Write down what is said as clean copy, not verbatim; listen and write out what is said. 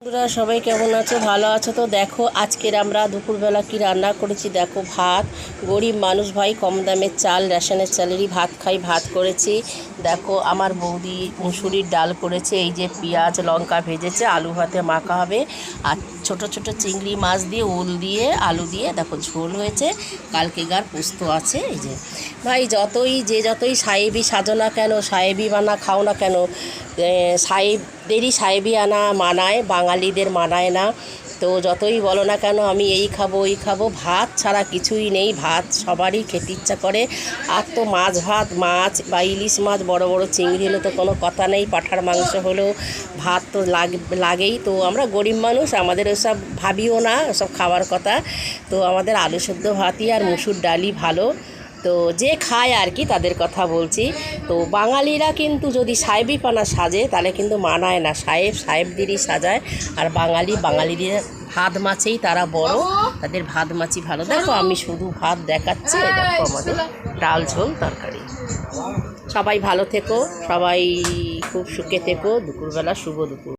বন্ধুরা সবাই কেমন আছো? ভালো আছো তো? দেখো আজকের আমরা দুপুরবেলা কি রান্না করেছি। দেখো ভাত, গরিব মানুষ ভাই, কম দামের চাল, রেশনের চালেরই ভাত খাই, ভাত করেছি। দেখো আমার বৌদি মুসুরির ডাল করেছে, এই যে পেঁয়াজ লঙ্কা ভেজেছে, আলু ভাতে মাখা হবে। আর ছোট ছোট চিংড়ি মাছ দিয়ে ওল দিয়ে আলু দিয়ে দেখো ঝোল হয়েছে। কালকেকার পোস্ত আছে। এই যে ভাই যতই সাহেবি সাজো না কেন, সাহেবি বানা খাও না কেন, সাহেবদেরই সাহেবি আনা মানায়, বাঙালিদের মানায় না। তো যতই বলো না কেন আমি এই খাবো ওই খাবো, ভাত ছাড়া কিছুই নেই। ভাত সবারই খেতে ইচ্ছা করে। আর তো মাছ মাছ বা ইলিশ মাছ, বড় বড় চিংড়ি হলে তো কোনো কথা নেই, পাঁঠার মাংস হলেও ভাত তো লাগেই। তো আমরা গরিব মানুষ, আমাদের ওসব ভাবিও না, ওসব খাওয়ার কথা। তো আমাদের আলু সেদ্ধ ভাতই আর মুসুর ডালই ভালো। তো যে খায় আর কি তাদের কথা বলছি। তো বাঙালিরা কিন্তু যদি সাহেবিপানা সাজে তাহলে কিন্তু মানায় না। সাহেবদেরই সাজায়, আর বাঙালিদের ভাত মাছেই তারা বড়, তাদের ভাত মাছই ভালো। দেখো আমি শুধু ভাত দেখাচ্ছি, দেখো আমাদের ডাল ঝোল তরকারি। সবাই ভালো থেকো, সবাই খুব সুখে থেকো। দুপুরবেলা শুভ দুপুর।